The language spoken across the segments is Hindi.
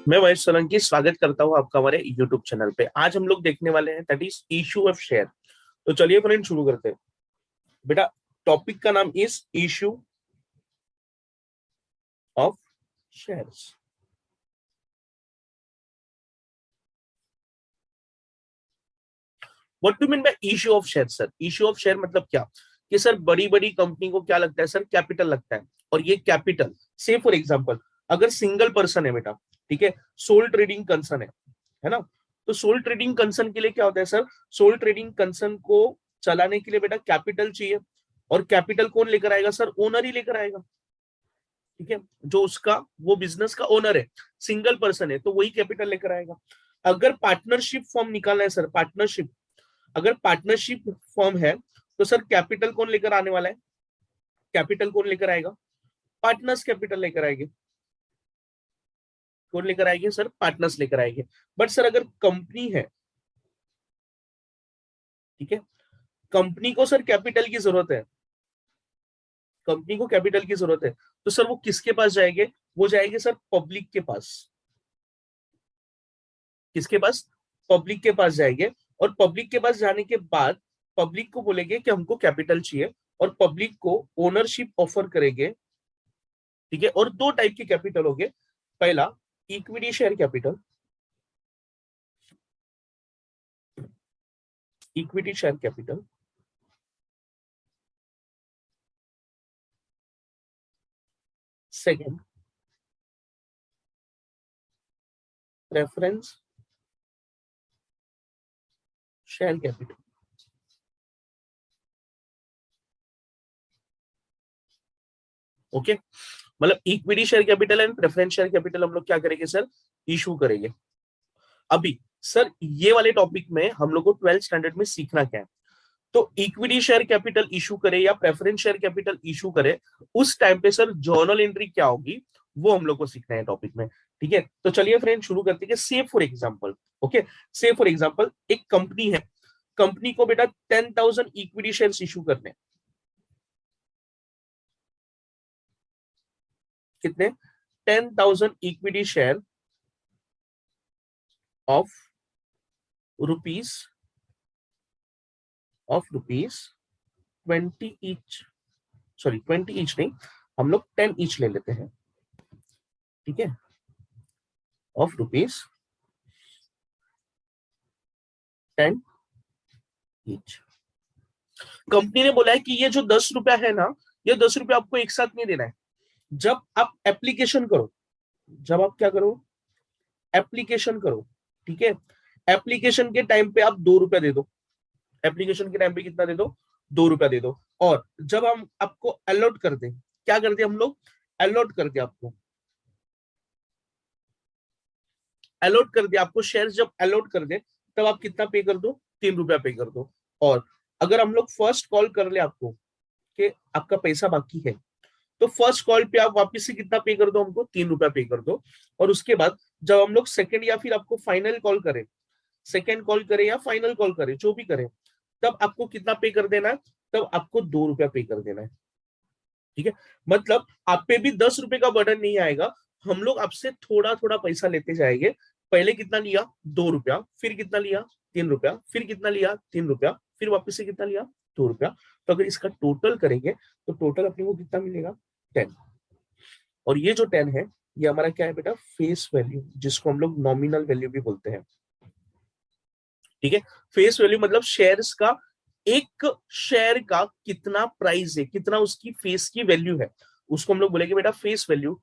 मैं महेश सोलंकी स्वागत करता हूँ आपका हमारे यूट्यूब चैनल पे। आज हम लोग देखने वाले हैं that is issue of share. तो चलिए फ्रेंड शुरू करते हैं। बेटा, टॉपिक का नाम is issue of shares. What do mean by issue of share sir? Issue of share मतलब क्या कि सर बड़ी बड़ी कंपनी को क्या लगता है सर? कैपिटल लगता है। और ये कैपिटल, से फॉर एग्जांपल, अगर सिंगल पर्सन है बेटा, ठीक है, सोल ट्रेडिंग कंसर्न है ना, तो सोल ट्रेडिंग कंसर्न के लिए क्या होता है सर? सोल ट्रेडिंग कंसर्न को चलाने के लिए बेटा कैपिटल चाहिए। और कैपिटल कौन लेकर आएगा सर? ओनर ही लेकर आएगा। ठीक है, जो उसका वो बिजनेस का ओनर है, सिंगल पर्सन है, तो वही कैपिटल लेकर आएगा। अगर पार्टनरशिप फॉर्म निकालना है सर, पार्टनरशिप, अगर पार्टनरशिप फॉर्म है तो सर कैपिटल कौन लेकर आने वाला है? कैपिटल कौन लेकर आएगा? पार्टनर्स कैपिटल लेकर आएंगे। कौन लेकर आएंगे सर? पार्टनर्स लेकर आएंगे। बट सर अगर कंपनी है, ठीक है, कंपनी को सर कैपिटल की जरूरत है, कंपनी को कैपिटल की जरूरत है, तो सर वो किसके पास जाएंगे? वो जाएंगे सर पब्लिक के पास। किसके पास? पब्लिक के पास जाएंगे। और पब्लिक के पास जाने के बाद पब्लिक को बोलेंगे कि हमको कैपिटल चाहिए, और पब्लिक को ओनरशिप ऑफर करेंगे। ठीक है, और दो टाइप के कैपिटल होंगे। पहला, equity share capital, equity share capital. Second, preference share capital. Okay, मतलब equity share capital and preference share capital हम लोग क्या करेंगे सर? इशू करेंगे। अभी सर ये वाले टॉपिक में हम लोग को 12th स्टैंडर्ड में सीखना क्या है? तो इक्विटी शेयर कैपिटल इशू करे या प्रेफरेंस शेयर कैपिटल इशू करे, उस टाइम पे सर जर्नल एंट्री क्या होगी, वो हम लोग को सीखना है टॉपिक में। ठीक है, तो चलिए फ्रेंड शुरू करते हैं। से फॉर एग्जांपल, ओके, से फॉर एग्जांपल एक कंपनी है, कंपनी को बेटा 10,000 इक्विटी शेयर्स इशू करने। कितने? 10,000 equity share of rupees, of rupees 20 each, sorry 20 each नहीं, हम लोग 10 ईच ले लेते हैं। ठीक है, ऑफ रुपीज 10 ईच। कंपनी ने बोला है कि ये जो 10 रुपया है ना, ये 10 रुपया आपको एक साथ नहीं देना है। जब आप एप्लीकेशन करो, जब आप क्या करो? एप्लीकेशन करो। ठीक है, एप्लीकेशन के टाइम पे आप 2 रुपया दे दो। एप्लीकेशन के टाइम पे कितना दे दो? 2 रुपया दे दो। और जब हम आपको अलॉट कर दें, क्या कर दे हम लोग? अलॉट कर दे आपको, अलॉट कर दिया आपको शेयर। जब अलॉट कर दे तब आप कितना पे कर दो? 3 रुपया पे कर दो। और अगर हम लोग फर्स्ट कॉल कर ले आपको कि आपका पैसा बाकी है, तो फर्स्ट कॉल पे आप वापस से कितना पे कर दो? हमको 3 रुपया पे कर दो। और उसके बाद जब हम लोग सेकंड या फिर आपको फाइनल कॉल करें, सेकंड कॉल करें या फाइनल कॉल करें, जो भी करें, तब आपको कितना पे कर देना है? तब आपको 2 रुपया पे कर देना है। ठीक है, मतलब आप पे भी 10 रुपए का बर्डन नहीं आएगा। हम लोग आपसे थोड़ा थोड़ा पैसा लेते जाएंगे। पहले कितना लिया? 2 रुपया, फिर कितना लिया? 3 रुपया, फिर कितना लिया? 3 रुपया, फिर वापस से कितना लिया? 2 रुपया। तो अगर इसका टोटल करेंगे तो टोटल अपने को कितना मिलेगा? 10। और ये जो 10 है, ये हमारा क्या है बेटा? फेस वैल्यू, जिसको हम लोग नॉमिनल वैल्यू भी बोलते हैं। ठीक है, फेस वैल्यू मतलब शेयर्स का, एक शेयर का कितना प्राइस है, कितना उसकी फेस की वैल्यू है, उसको हम लोग बोलेंगे बेटा फेस वैल्यू।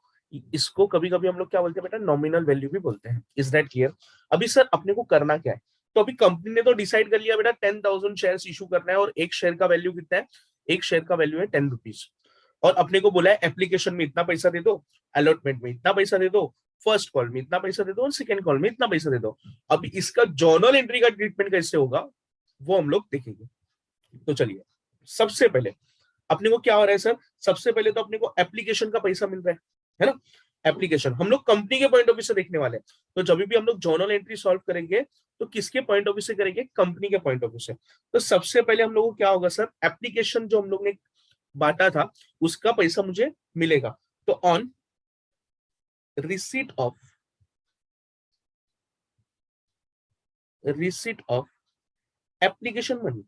इसको कभी कभी हम लोग क्या बोलते हैं बेटा? नॉमिनल वैल्यू भी बोलते हैं। Is that clear? अभी सर अपने को करना क्या है? तो अभी कंपनी ने तो डिसाइड कर लिया बेटा 10,000 शेयर इशू करना है, और एक शेयर का वैल्यू कितना है? एक शेयर का वैल्यू है 10 रुपीज। और अपने को बोला है एप्लीकेशन में इतना पैसा दे दो, अलॉटमेंट में इतना पैसा दे दो, फर्स्ट कॉल में इतना पैसा दे दो, और सेकंड कॉल में इतना पैसा दे दो। अब इसका जर्नल एंट्री का ट्रीटमेंट कैसे होगा, वो हम लोग देखेंगे। तो चलिए, सबसे पहले अपने को क्या हो रहा है सर? सबसे पहले तो अपने को एप्लीकेशन का पैसा मिल रहा है ना? एप्लीकेशन हम लोग कंपनी के पॉइंट ऑफ व्यू से देखने वाले हैं। तो जब भी हम लोग जर्नल एंट्री सॉल्व करेंगे, तो किसके पॉइंट ऑफ व्यू से करेंगे? कंपनी के पॉइंट ऑफ व्यू से। तो सबसे पहले हम लोग को क्या होगा सर? एप्लीकेशन जो हम लोग ने बांटा था, उसका पैसा मुझे मिलेगा। तो on receipt of receipt of application money.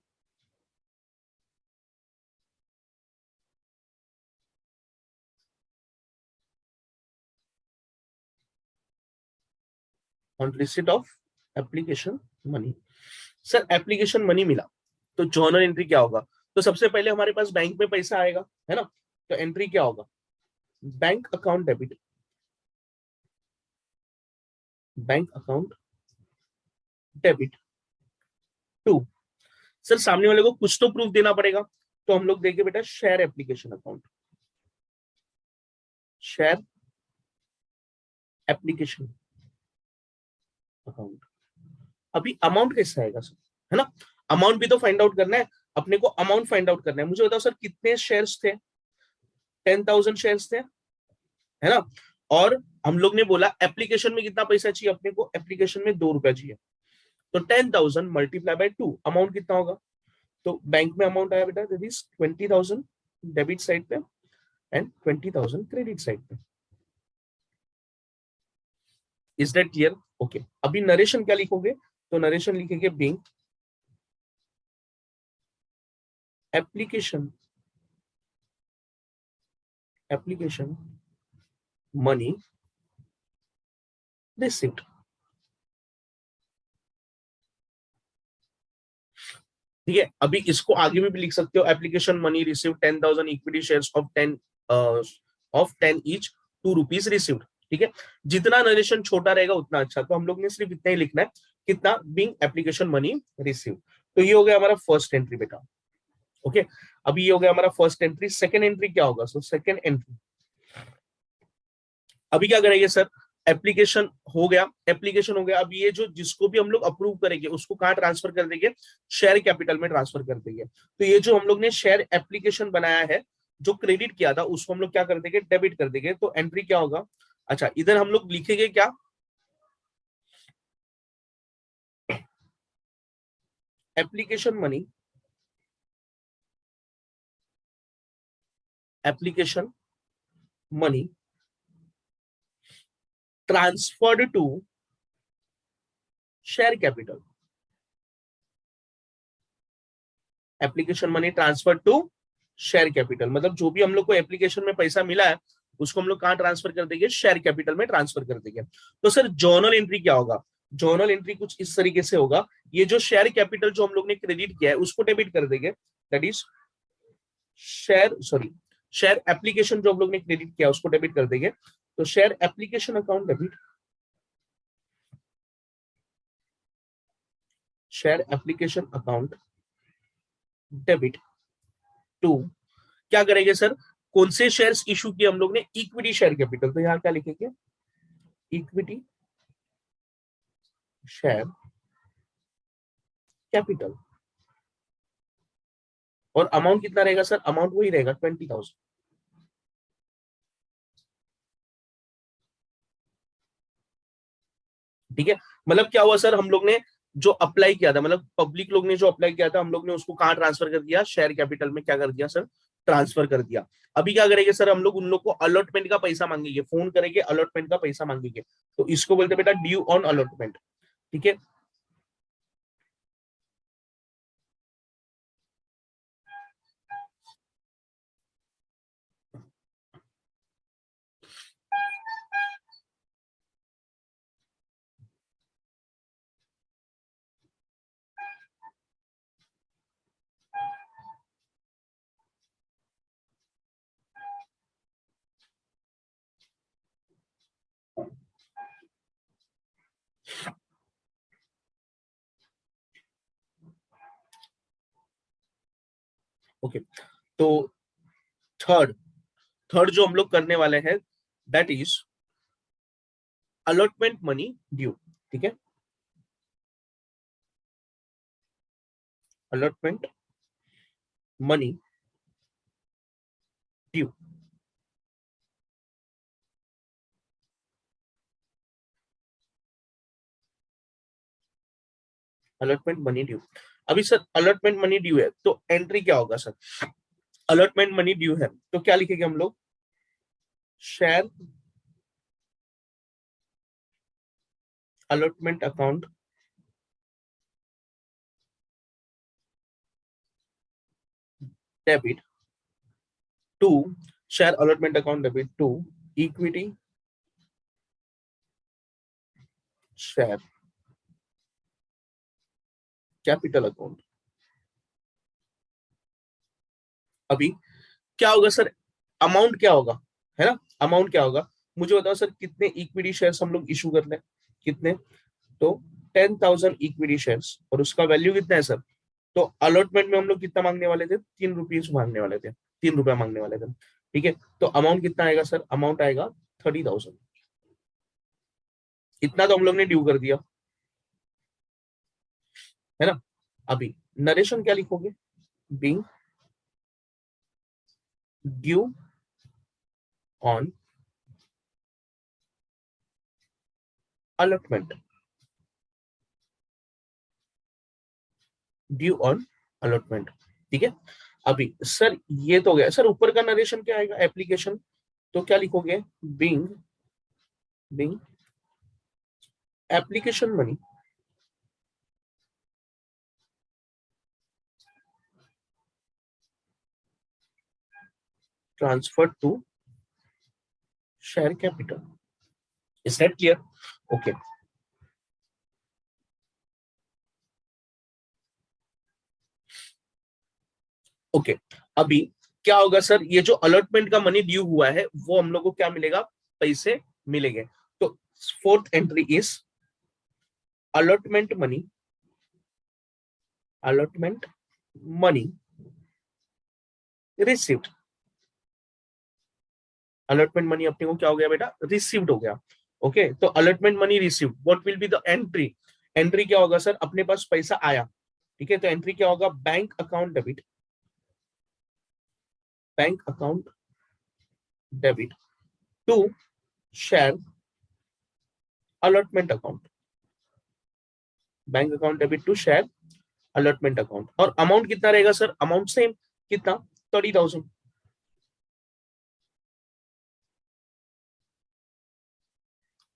On receipt of application money. Sir application money मिला तो जर्नल एंट्री क्या होगा? तो सबसे पहले हमारे पास बैंक में पैसा आएगा, है ना? तो एंट्री क्या होगा? Bank account debit, bank account debit to. Sir सामने वाले को कुछ तो प्रूफ देना पड़ेगा, तो हम लोग देंगे बेटा share application account, share application account. अभी अमाउंट कैसे आएगा सर, है ना? अमाउंट भी तो फाइंड आउट करना है अपने को, अमाउंट फाइंड आउट करना है। मुझे बताओ सर कितने शेयर्स थे? 10,000 शेयर्स थे, है ना? और हम लोग ने बोला एप्लीकेशन में कितना पैसा चाहिए अपने को? एप्लीकेशन में 2 रुपया चाहिए। तो 10,000 मल्टीप्लाई बाय 2, अमाउंट कितना होगा? तो बैंक में अमाउंट आया बेटा दैट इज 20,000 डेबिट साइड पे एंड 20,000 क्रेडिट साइड पे। Is that clear? ओके, अभी नरेशन क्या लिखोगे? तो नरेशन लिखेंगे बीइंग एप्लीकेशन मनी रिसिप्ट। ठीक है, अभी इसको आगे में भी लिख सकते हो, application money receive 10,000 equity shares of 10 each, 2 rupees received. ठीक है, जितना नरेशन छोटा रहेगा उतना अच्छा। तो हम लोग ने सिर्फ इतना ही लिखना है, कितना? Being application money receive. तो ये हो गया हमारा फर्स्ट एंट्री बेटा। ओके, अभी ये हो गया हमारा फर्स्ट एंट्री। सेकेंड एंट्री क्या होगा? सो सेकेंड एंट्री अभी क्या करेंगे सर? एप्लीकेशन हो गया, एप्लीकेशन हो गया। अब ये जो जिसको भी हम लोग अप्रूव करेंगे उसको कहाँ ट्रांसफर कर देंगे? शेयर कैपिटल में ट्रांसफर कर देंगे। तो ये जो हम लोग ने शेयर एप्लीकेशन बनाया है, जो क्रेडिट किया था, उसको हम लोग क्या कर देंगे? डेबिट कर देंगे। तो एंट्री क्या होगा? अच्छा, इधर हम लोग लिखेंगे क्या? Application money, application money transferred to share capital, application money transfer to share capital. मतलब जो भी हम लोग को एप्लीकेशन में पैसा मिला है उसको हम लोग कहाँ ट्रांसफर कर देंगे? शेयर कैपिटल में ट्रांसफर कर देंगे। तो सर जर्नल एंट्री क्या होगा? जर्नल एंट्री कुछ इस तरीके से होगा, ये जो शेयर कैपिटल जो हम लोग ने क्रेडिट किया है उसको डेबिट कर देंगे, दैट इज शेयर एप्लीकेशन जो हम लोग ने क्रेडिट किया उसको डेबिट कर देंगे। तो share application account debit, share application account debit to. क्या करेंगे सर? कौन से शेयर्स इशू किए हम लोग ने? Equity share capital. तो यहां क्या लिखेंगे? Equity share capital. और अमाउंट कितना रहेगा सर? अमाउंट वही रहेगा 20,000। ठीक है, मतलब क्या हुआ सर? हम लोग ने जो अप्लाई किया था, मतलब पब्लिक लोग ने जो अप्लाई किया था, हम लोग ने उसको कहाँ ट्रांसफर कर दिया? शेयर कैपिटल में क्या कर दिया सर? ट्रांसफर कर दिया। अभी क्या करेंगे सर? हम लोग उन लोग को अलॉटमेंट का पैसा मांगेंगे, फोन करेंगे, अलॉटमेंट का पैसा मांगेंगे। तो इसको बोलते बेटा ड्यू ऑन अलॉटमेंट। ठीक है, ओके। तो थर्ड थर्ड जो हम लोग करने वाले हैं that is allotment money due. ठीक है, allotment money due, allotment money due. अभी सर अलॉटमेंट मनी ड्यू है तो एंट्री क्या होगा सर? अलॉटमेंट मनी ड्यू है तो क्या लिखेंगे हम लोग? Share allotment account debit to share allotment account debit to equity share capital account. अभी क्या होगा सर, अमाउंट क्या होगा, है ना, अमाउंट क्या होगा, मुझे बताओ सर कितने इक्विटी शेयर्स हम लोग इशू कर लें, कितने, तो 10,000 इक्विटी शेयर्स, और उसका वैल्यू कितना है सर, तो अलॉटमेंट में हम लोग कितना मांगने वाले थे, 3 रुपीज मांगने वाले थे, 3 रुपया मांगने वाले थे, ठीक है। तो अमाउंट कितना आएगा सर, अमाउंट आएगा 30,000। इतना तो हम लोग ने ड्यू कर दिया, है ना। अभी नरेशन क्या लिखोगे, being due on allotment, due on allotment, ठीक है। अभी सर ये तो हो गया सर, ऊपर का नरेशन क्या आएगा, एप्लीकेशन, तो क्या लिखोगे, being being application money transfer to share capital. Is that clear? Okay. Okay, अभी क्या होगा सर, ये जो अलॉटमेंट का मनी ड्यू हुआ है वो हम लोग को क्या मिलेगा, पैसे मिलेंगे। तो fourth entry is allotment money, allotment money received. Allotment money अपने को क्या हो गया बेटा, रिसीव्ड हो गया। ओके, तो allotment money received, what will be the entry, entry क्या होगा सर, अपने पास पैसा आया, ठीक है, तो एंट्री क्या होगा, bank account debit, bank account debit to share allotment account, bank account debit to share allotment account. और अमाउंट कितना रहेगा सर, अमाउंट सेम, कितना, 30,000,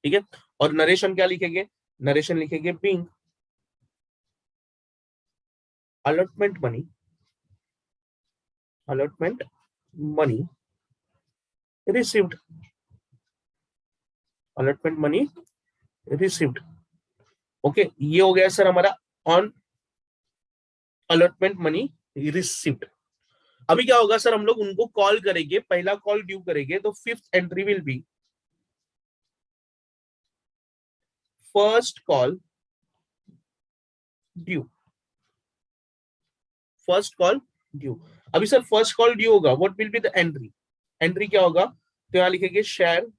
ठीक है। और नरेशन क्या लिखेंगे, नरेशन लिखेंगे being allotment money, allotment money received, allotment money received. Okay, ये हो गया सर हमारा ऑन अलॉटमेंट मनी रिसीव्ड। अभी क्या होगा सर, हम लोग उनको कॉल करेंगे, पहला कॉल ड्यू करेंगे, तो fifth entry will be first call due, first call due. अभी सर फर्स्ट कॉल ड्यू होगा, what will be the entry, entry क्या होगा, तो यहां लिखेंगे शेयर,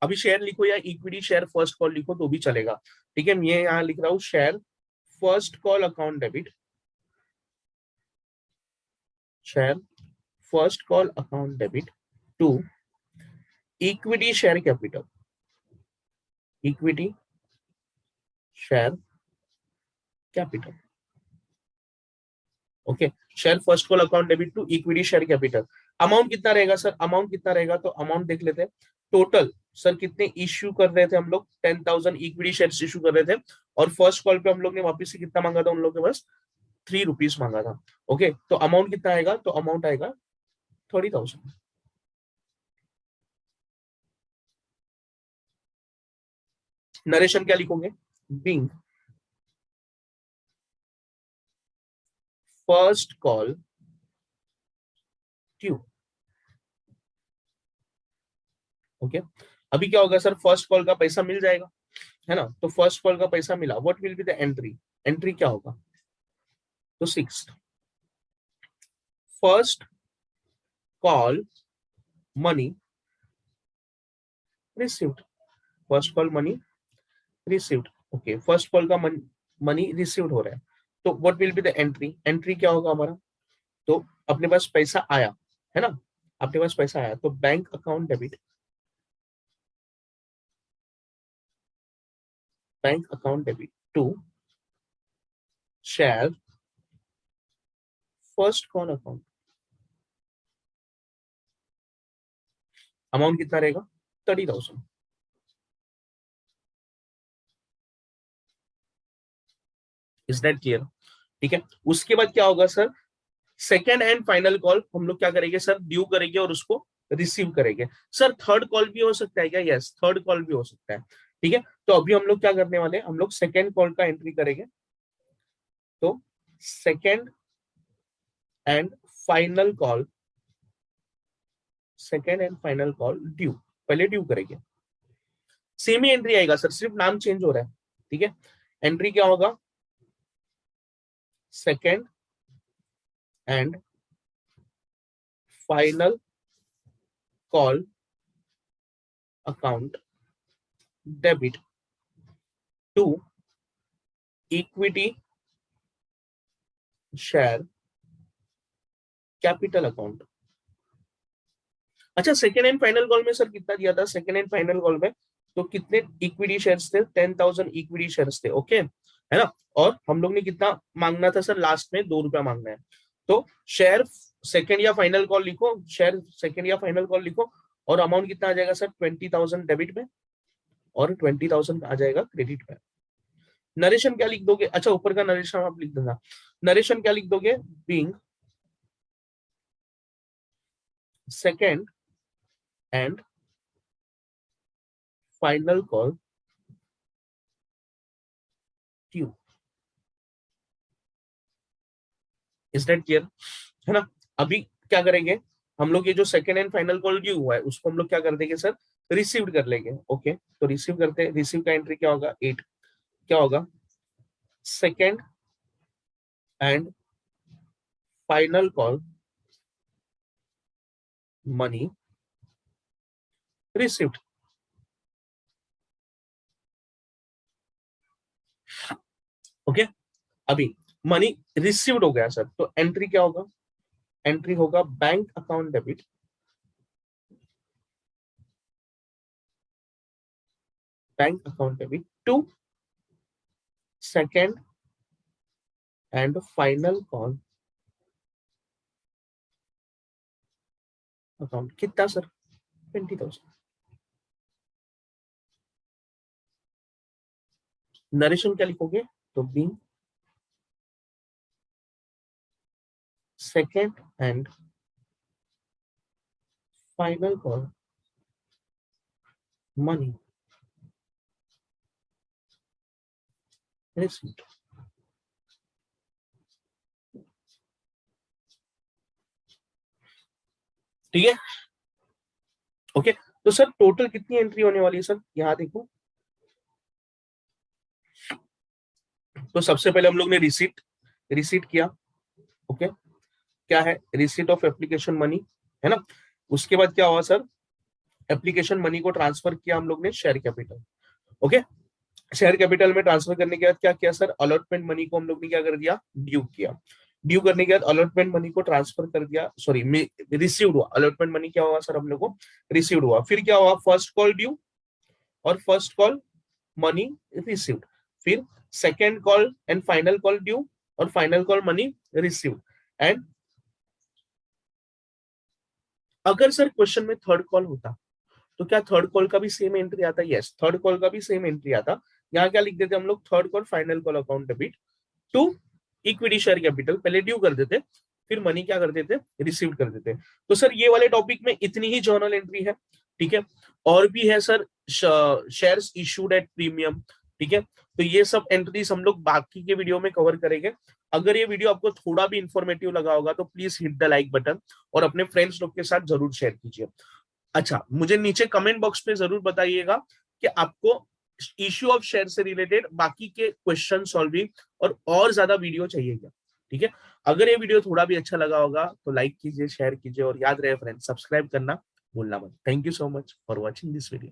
अभी शेयर लिखो या इक्विटी शेयर फर्स्ट कॉल लिखो तो भी चलेगा, ठीक है। मैं यहां लिख रहा हूं share first call account debit, share first call account debit to equity share capital, equity share capital. Okay, share first call account debit to equity share capital. Amount कितना रहेगा सर, अमाउंट कितना रहेगा, तो अमाउंट देख लेते हैं। टोटल सर कितने इश्यू कर रहे थे हम लोग, 10,000 इक्विटी शेयर इशू कर रहे थे, और फर्स्ट कॉल पे हम लोग ने वापस से कितना मांगा था उन लोगों के पास, 3 रुपीज मांगा था। ओके, तो अमाउंट कितना आएगा, तो अमाउंट आएगा 30,000। नरेशन क्या लिखोगे, being first call due. Okay, अभी क्या होगा सर, फर्स्ट कॉल का पैसा मिल जाएगा, है ना, तो फर्स्ट कॉल का पैसा मिला, what will be the entry, entry क्या होगा, तो six first call money received, first call money received. Okay, first call का मनी रिसीव्ड हो रहा है, तो what will be the entry, entry क्या होगा हमारा, तो अपने पास पैसा आया, है ना, अपने पास पैसा आया, तो bank account debit, bank account debit to share first call account. Amount कितना रहेगा, 30,000। Is that clear? ठीक है, उसके बाद क्या होगा sir, second and final call हम लोग क्या करेंगे सर, ड्यू करेंगे और उसको रिसीव करेंगे। सर थर्ड कॉल भी हो सकता है क्या? यस, थर्ड कॉल भी हो सकता है। ठीक है, तो अभी हम लोग क्या करने वाले हैं, हम लोग सेकेंड कॉल का एंट्री करेंगे। तो second and final call, second and final call due, पहले ड्यू करेंगे। सेम ही एंट्री आएगा सर, सिर्फ नाम चेंज हो रहा है। ठीक है, एंट्री क्या होगा, second and final call account debit to equity share capital account. अच्छा, सेकेंड एंड फाइनल कॉल में सर कितना दिया था? सेकेंड एंड फाइनल कॉल में तो कितने इक्विटी शेयर्स थे? 10,000 इक्विटी शेयर्स थे। ओके, है ना। और हम लोग ने कितना मांगना था सर? लास्ट में ₹2 मांगना है। तो शेयर सेकेंड या फाइनल कॉल लिखो, शेयर सेकेंड या फाइनल कॉल लिखो, और अमाउंट कितना आ जाएगा सर? 20,000 डेबिट में और 20,000 आ जाएगा क्रेडिट में। नरेशन क्या लिख दोगे? अच्छा, ऊपर का नरेशन आप लिख देना। नरेशन क्या लिख दोगे? Being second and final call due. Is that clear? है ना। अभी क्या करेंगे हम लोग, ये जो second and final call due हुआ है उसको हम लोग क्या कर देंगे सर? रिसीव कर लेंगे। ओके, तो रिसीव करते हैं। रिसीव का एंट्री क्या होगा? 8। क्या होगा? Second and final call money received. Okay, अभी मनी रिसीव्ड हो गया सर, तो एंट्री क्या होगा? एंट्री होगा bank account debit to second and final call account. कितना सर? 20,000। नरेशन क्या लिखोगे? तो be second and final call money received. ठीक है, ओके। तो सर टोटल कितनी एंट्री होने वाली है सर? यहां देखो, तो सबसे पहले हम लोग ने रिसीट रिसीट किया। ओके, क्या है? रिसीट ऑफ एप्लीकेशन मनी, है ना। उसके बाद क्या हुआ सर? एप्लीकेशन मनी को ट्रांसफर किया हम लोग ने share capital. Okay, share capital में ट्रांसफर करने के बाद क्या किया सर? अलॉटमेंट मनी को हम लोग ने क्या कर दिया? ड्यू किया। ड्यू करने के बाद अलॉटमेंट मनी को ट्रांसफर कर दिया, सॉरी रिसीव्ड हुआ। अलॉटमेंट मनी क्या हुआ सर? हम लोग को रिसीव्ड हुआ। फिर क्या हुआ? फर्स्ट कॉल ड्यू और फर्स्ट कॉल मनी रिसीव्ड। फिर second call and final call due और final call money received. And अगर सर क्वेश्चन में थर्ड कॉल होता तो क्या थर्ड कॉल का भी सेम एंट्री आता? यस, थर्ड कॉल का भी सेम एंट्री आता। यहाँ क्या लिख देते हम लोग? Third call final call account debit to equity share capital, पहले ड्यू कर देते, फिर मनी क्या कर देते? रिसीव कर देते। तो सर ये वाले टॉपिक में इतनी ही जर्नल एंट्री है। ठीक है, और भी है sir, shares issued at premium. ठीक है, तो ये सब एंट्रीज हम लोग बाकी के वीडियो में कवर करेंगे। अगर ये वीडियो आपको थोड़ा भी इंफॉर्मेटिव लगा होगा तो please hit the like button और अपने फ्रेंड्स लोग के साथ जरूर शेयर कीजिए। अच्छा, मुझे नीचे कमेंट बॉक्स में जरूर बताइएगा कि आपको इश्यू ऑफ शेयर से रिलेटेड बाकी के क्वेश्चन सॉल्विंग और ज्यादा वीडियो चाहिए क्या। ठीक है, अगर ये वीडियो थोड़ा भी अच्छा लगा होगा तो लाइक कीजिए, शेयर कीजिए और याद रहे फ्रेंड, सब्सक्राइब करना भूलना मत। Thank you so much for watching this video.